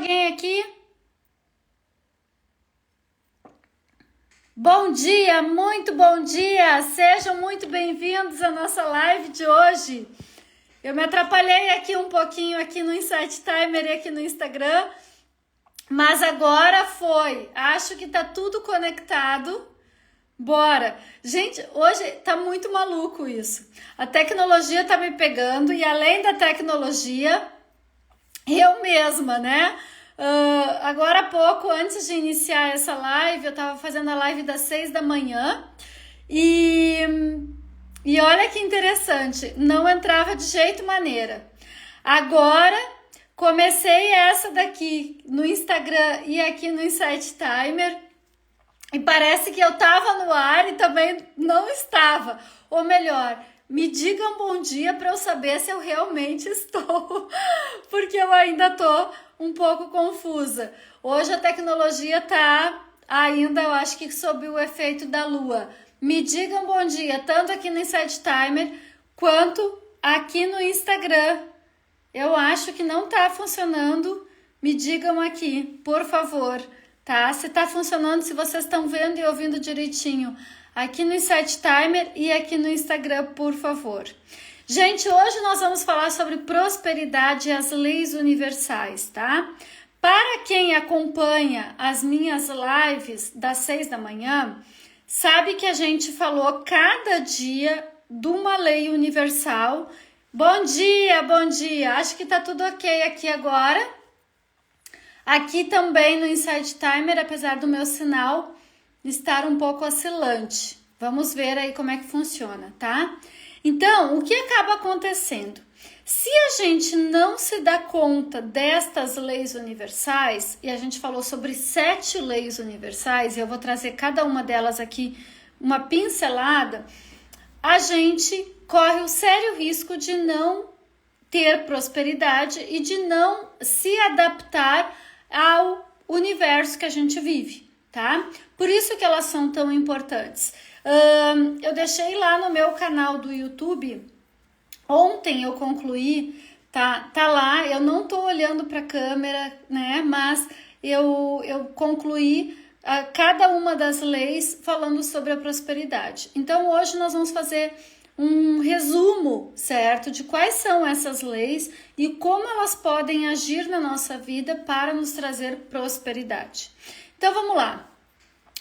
alguém aqui? Bom dia, muito bom dia! Sejam muito bem-vindos à nossa live de hoje. Eu me atrapalhei aqui um pouquinho aqui no Insight Timer e aqui no Instagram, mas agora foi. Acho que tá tudo conectado. Bora! Gente, hoje tá muito maluco isso. A tecnologia tá me pegando e além da tecnologia, eu mesma, né? Agora há pouco, antes de iniciar essa live, eu tava fazendo a live das 6 da manhã e olha que interessante, não entrava de jeito maneira. Agora comecei essa daqui no Instagram e aqui no Insight Timer e parece que eu tava no ar e também não estava. Ou melhor, me digam bom dia para eu saber se eu realmente estou, porque eu ainda tô um pouco confusa. Hoje a tecnologia tá ainda, eu acho que sob o efeito da lua. Me digam bom dia, tanto aqui no Insight Timer quanto aqui no Instagram. Eu acho que não tá funcionando. Me digam aqui, por favor, tá? Se tá funcionando, se vocês estão vendo e ouvindo direitinho aqui no Insight Timer e aqui no Instagram, por favor. Gente, hoje nós vamos falar sobre prosperidade e as leis universais, tá? Para quem acompanha as minhas lives das 6 da manhã, sabe que a gente falou cada dia de uma lei universal. Bom dia, bom dia. Acho que tá tudo ok aqui agora. Aqui também no Insight Timer, apesar do meu sinal estar um pouco oscilante. Vamos ver aí como é que funciona, tá? Então, o que acaba acontecendo? Se a gente não se dá conta destas leis universais, e a gente falou sobre 7 leis universais, e eu vou trazer cada uma delas aqui uma pincelada, a gente corre o sério risco de não ter prosperidade e de não se adaptar ao universo que a gente vive, tá? Por isso que elas são tão importantes. Eu deixei lá no meu canal do YouTube, ontem eu concluí, tá lá, eu não tô olhando para a câmera, né, mas eu concluí cada uma das leis falando sobre a prosperidade. Então hoje nós vamos fazer um resumo, certo, de quais são essas leis e como elas podem agir na nossa vida para nos trazer prosperidade. Então vamos lá.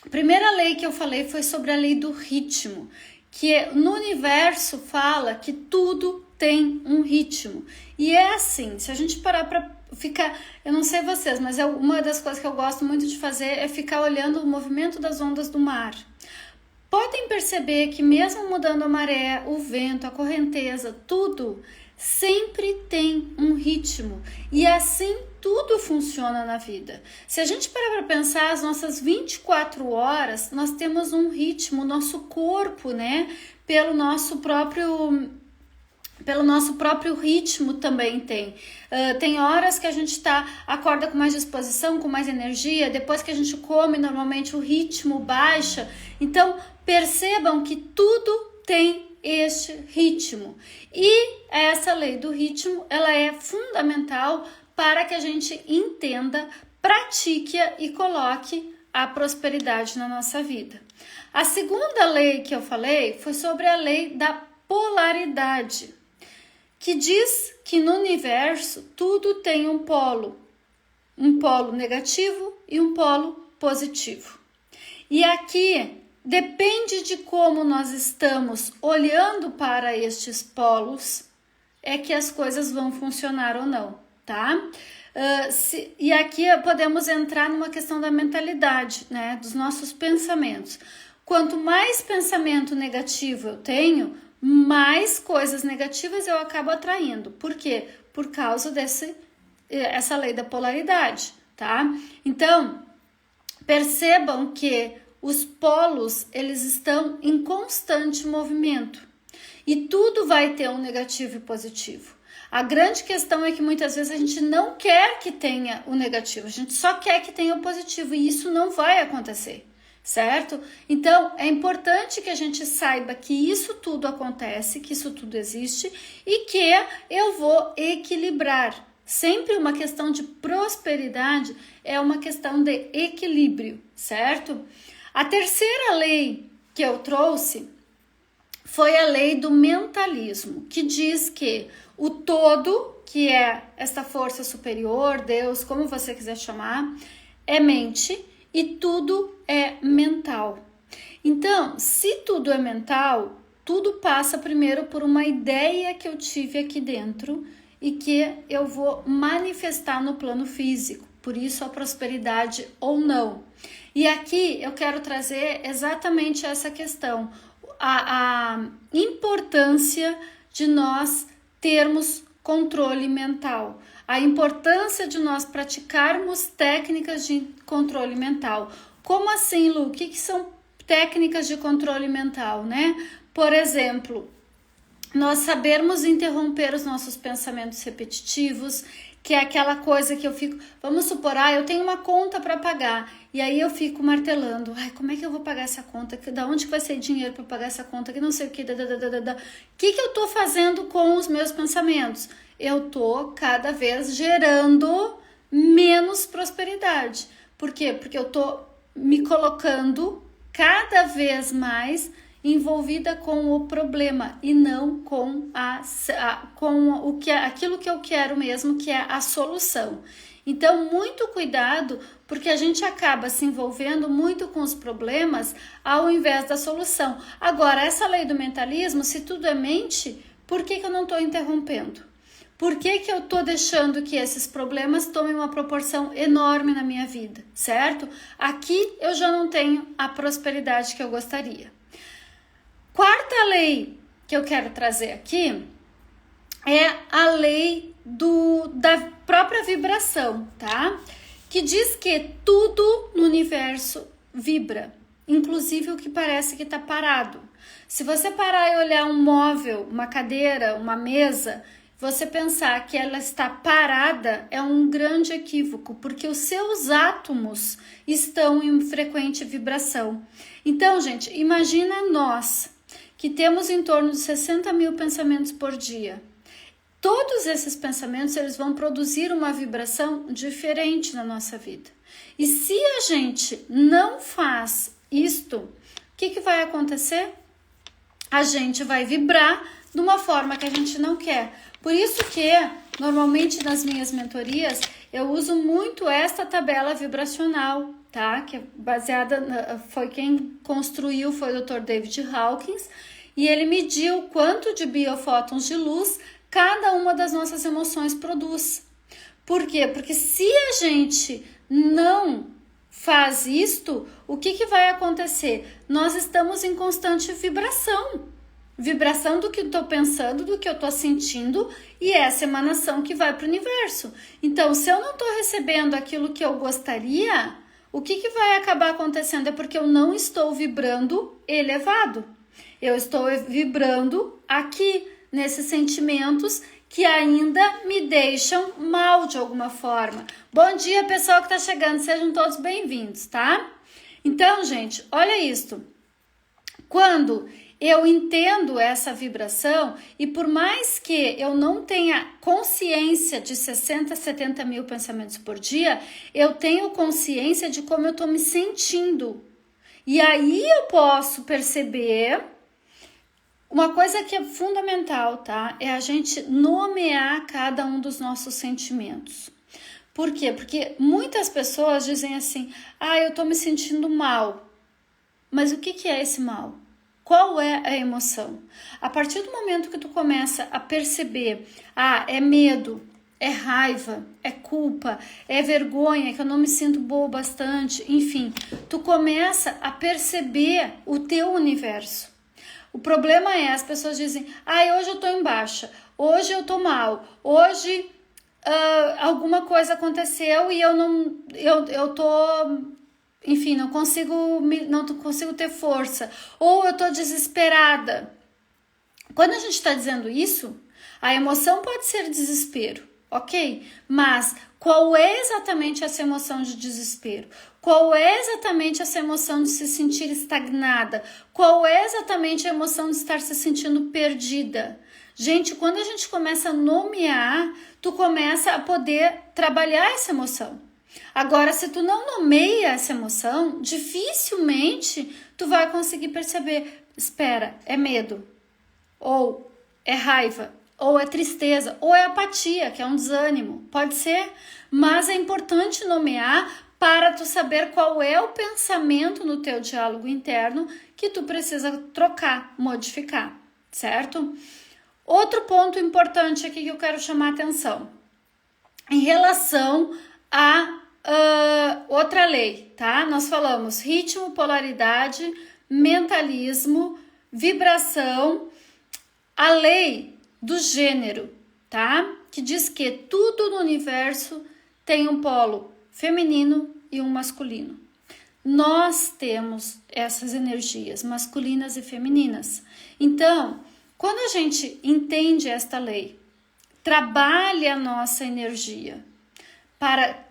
A primeira lei que eu falei foi sobre a lei do ritmo, que no universo fala que tudo tem um ritmo. E é assim, se a gente parar para ficar, eu não sei vocês, mas uma das coisas que eu gosto muito de fazer é ficar olhando o movimento das ondas do mar. Podem perceber que mesmo mudando a maré, o vento, a correnteza, tudo sempre tem um ritmo e assim tudo funciona na vida. Se a gente parar para pensar, as nossas 24 horas, nós temos um ritmo, nosso corpo, né, pelo nosso próprio ritmo também tem. Tem horas que a gente acorda com mais disposição, com mais energia, depois que a gente come, normalmente o ritmo baixa. Então, percebam que tudo tem este ritmo. E essa lei do ritmo, ela é fundamental para que a gente entenda, pratique-a e coloque a prosperidade na nossa vida. A segunda lei que eu falei foi sobre a lei da polaridade, que diz que no universo tudo tem um polo negativo e um polo positivo. E aqui depende de como nós estamos olhando para estes polos, é que as coisas vão funcionar ou não, tá? E aqui podemos entrar numa questão da mentalidade, né? Dos nossos pensamentos. Quanto mais pensamento negativo eu tenho, mais coisas negativas eu acabo atraindo. Por quê? Por causa essa lei da polaridade, tá? Então, percebam que os polos, eles estão em constante movimento e tudo vai ter um negativo e positivo. A grande questão é que muitas vezes a gente não quer que tenha o negativo, a gente só quer que tenha o positivo e isso não vai acontecer, certo? Então, é importante que a gente saiba que isso tudo acontece, que isso tudo existe e que eu vou equilibrar Sempre uma questão de prosperidade é uma questão de equilíbrio, certo? A terceira lei que eu trouxe foi a lei do mentalismo, que diz que o todo, que é esta força superior, Deus, como você quiser chamar, é mente e tudo é mental. Então, se tudo é mental, tudo passa primeiro por uma ideia que eu tive aqui dentro e que eu vou manifestar no plano físico, por isso a prosperidade ou não. E aqui eu quero trazer exatamente essa questão, a importância de nós termos controle mental, a importância de nós praticarmos técnicas de controle mental. Como assim, Lu? O que são técnicas de controle mental, né? Por exemplo, nós sabermos interromper os nossos pensamentos repetitivos, que é aquela coisa que eu fico, vamos supor, eu tenho uma conta para pagar, e aí eu fico martelando, como é que eu vou pagar essa conta? Da onde vai ser dinheiro para pagar essa conta? Que não sei o que, que eu tô fazendo com os meus pensamentos? Eu tô cada vez gerando menos prosperidade. Por quê? Porque eu tô me colocando cada vez mais envolvida com o problema e não com aquilo que eu quero mesmo, que é a solução. Então, muito cuidado, porque a gente acaba se envolvendo muito com os problemas ao invés da solução. Agora, essa lei do mentalismo, se tudo é mente, por que eu não estou interrompendo? Por que eu estou deixando que esses problemas tomem uma proporção enorme na minha vida, certo? Aqui eu já não tenho a prosperidade que eu gostaria. Quarta lei que eu quero trazer aqui é a lei da própria vibração, tá? Que diz que tudo no universo vibra, inclusive o que parece que está parado. Se você parar e olhar um móvel, uma cadeira, uma mesa, você pensar que ela está parada é um grande equívoco, porque os seus átomos estão em frequente vibração. Então, gente, imagina nós que temos em torno de 60 mil pensamentos por dia. Todos esses pensamentos, eles vão produzir uma vibração diferente na nossa vida. E se a gente não faz isto, o que vai acontecer? A gente vai vibrar de uma forma que a gente não quer. Por isso que, normalmente nas minhas mentorias, eu uso muito esta tabela vibracional, tá? Que é baseada, foi quem construiu, foi o Dr. David Hawkins, e ele mediu quanto de biofótons de luz cada uma das nossas emoções produz. Por quê? Porque se a gente não faz isto, o que vai acontecer? Nós estamos em constante vibração. Vibração do que eu estou pensando, do que eu estou sentindo, e essa emanação que vai para o universo. Então, se eu não estou recebendo aquilo que eu gostaria, o que vai acabar acontecendo? É porque eu não estou vibrando elevado. Eu estou vibrando aqui, nesses sentimentos que ainda me deixam mal de alguma forma. Bom dia, pessoal que está chegando, sejam todos bem-vindos, tá? Então, gente, olha isto. Quando eu entendo essa vibração, e por mais que eu não tenha consciência de 60, 70 mil pensamentos por dia, eu tenho consciência de como eu estou me sentindo. E aí eu posso perceber uma coisa que é fundamental, tá? É a gente nomear cada um dos nossos sentimentos. Por quê? Porque muitas pessoas dizem assim, eu tô me sentindo mal. Mas o que é esse mal? Qual é a emoção? A partir do momento que tu começa a perceber, é medo, é raiva, é culpa, é vergonha, que eu não me sinto boa bastante, enfim, tu começa a perceber o teu universo. O problema é, as pessoas dizem, hoje eu tô em baixa, hoje eu tô mal, hoje alguma coisa aconteceu e eu tô, enfim, não consigo ter força, ou eu tô desesperada. Quando a gente está dizendo isso, a emoção pode ser desespero, ok? Mas qual é exatamente essa emoção de desespero? Qual é exatamente essa emoção de se sentir estagnada? Qual é exatamente a emoção de estar se sentindo perdida? Gente, quando a gente começa a nomear, tu começa a poder trabalhar essa emoção. Agora, se tu não nomeia essa emoção, dificilmente tu vai conseguir perceber, espera, é medo, ou é raiva, ou é tristeza, ou é apatia, que é um desânimo, pode ser, mas é importante nomear para tu saber qual é o pensamento no teu diálogo interno que tu precisa trocar, modificar, certo? Outro ponto importante aqui que eu quero chamar a atenção, em relação a outra lei, tá? Nós falamos ritmo, polaridade, mentalismo, vibração, a lei do gênero, tá? Que diz que tudo no universo tem um polo feminino e um masculino. Nós temos essas energias masculinas e femininas. Então, quando a gente entende esta lei, trabalha a nossa energia para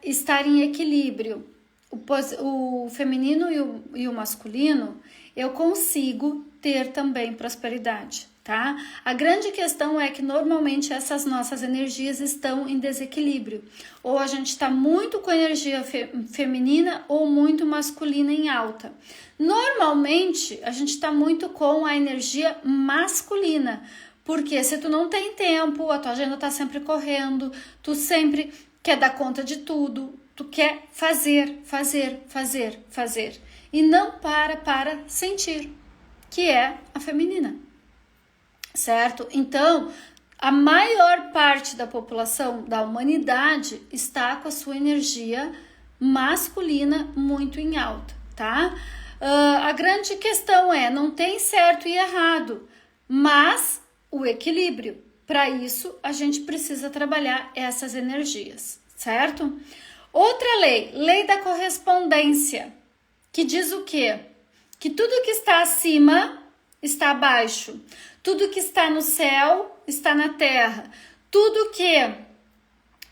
estar em equilíbrio, o feminino e o masculino, eu consigo ter também prosperidade, tá? A grande questão é que normalmente essas nossas energias estão em desequilíbrio. Ou a gente está muito com a energia feminina ou muito masculina em alta. Normalmente a gente está muito com a energia masculina, porque se tu não tem tempo, a tua agenda está sempre correndo, tu sempre quer dar conta de tudo, tu quer fazer e não para sentir, que é a feminina, certo? Então, a maior parte da população, da humanidade, está com a sua energia masculina muito em alta, tá? A grande questão é, não tem certo e errado, mas o equilíbrio. Para isso, a gente precisa trabalhar essas energias, certo? Outra lei, lei da correspondência, que diz o quê? Que tudo que está acima está abaixo, tudo que está no céu está na terra, tudo que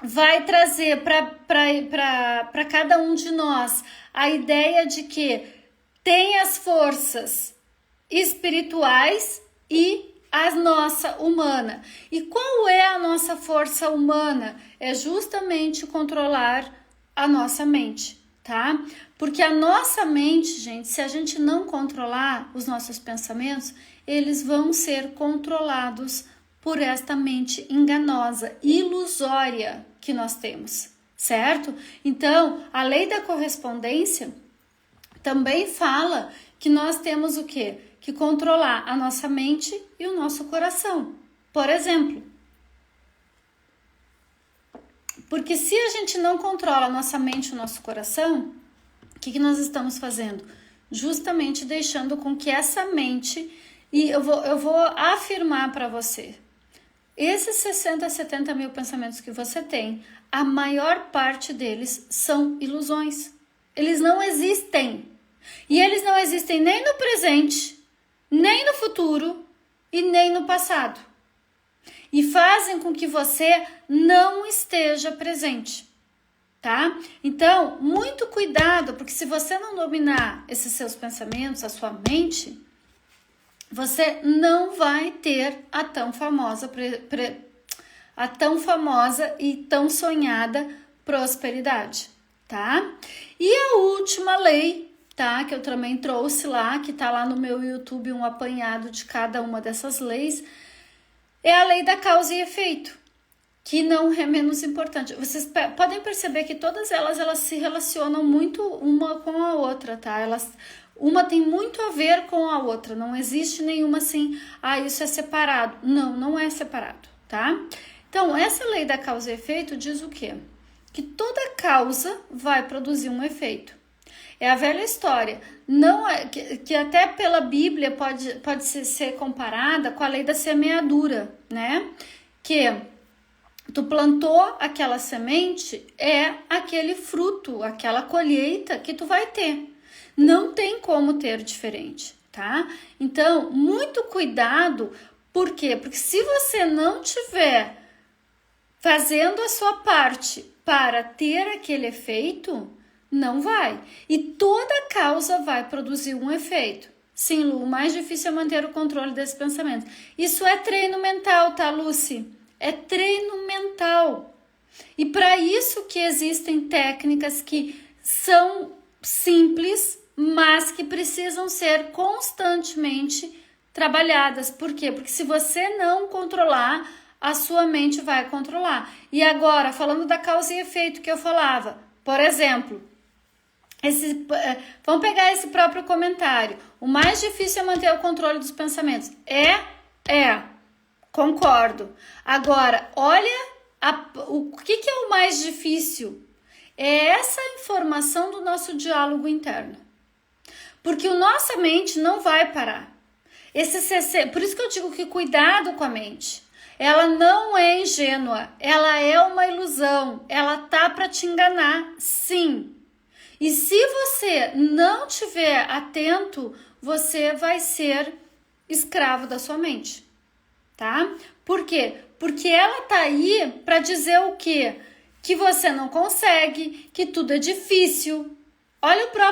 vai trazer para cada um de nós a ideia de que tem as forças espirituais e a nossa humana. E qual é a nossa força humana? É justamente controlar a nossa mente, tá? Porque a nossa mente, gente, se a gente não controlar os nossos pensamentos, eles vão ser controlados por esta mente enganosa, ilusória que nós temos, certo? Então, a lei da correspondência também fala que nós temos o quê? Que controlar a nossa mente e o nosso coração. Por exemplo, porque se a gente não controla a nossa mente e o nosso coração, o que nós estamos fazendo? Justamente deixando com que essa mente, e eu vou afirmar para você, esses 60, 70 mil pensamentos que você tem, a maior parte deles são ilusões. Eles não existem. E eles não existem nem no presente, nem no futuro e nem no passado. E fazem com que você não esteja presente, tá? Então, muito cuidado, porque se você não dominar esses seus pensamentos, a sua mente, você não vai ter a tão famosa e tão sonhada prosperidade, tá? E a última lei, tá, que eu também trouxe lá, que tá lá no meu YouTube, um apanhado de cada uma dessas leis, é a lei da causa e efeito, que não é menos importante. Vocês podem perceber que todas elas se relacionam muito uma com a outra, tá? Uma tem muito a ver com a outra, não existe nenhuma assim, isso é separado. Não, não é separado, tá? Então, essa lei da causa e efeito diz o quê? Que toda causa vai produzir um efeito. É a velha história, não é, que até pela Bíblia pode ser comparada com a lei da semeadura, né? Que tu plantou aquela semente, é aquele fruto, aquela colheita que tu vai ter. Não tem como ter diferente, tá? Então, muito cuidado, por quê? Porque se você não tiver fazendo a sua parte para ter aquele efeito, não vai. E toda causa vai produzir um efeito. Sim, Lu, o mais difícil é manter o controle desse pensamento. Isso é treino mental, tá, Lucy? É treino mental. E para isso que existem técnicas que são simples, mas que precisam ser constantemente trabalhadas. Por quê? Porque se você não controlar, a sua mente vai controlar. E agora, falando da causa e efeito que eu falava, por exemplo, vamos pegar esse próprio comentário. O mais difícil é manter o controle dos pensamentos. Concordo. Agora, olha o que é o mais difícil? É essa informação do nosso diálogo interno. Porque a nossa mente não vai parar. Por isso que eu digo que cuidado com a mente. Ela não é ingênua, ela é uma ilusão, ela tá para te enganar, sim. E se você não tiver atento, você vai ser escravo da sua mente, tá? Por quê? Porque ela tá aí para dizer o quê? Que você não consegue, que tudo é difícil. Olha o próprio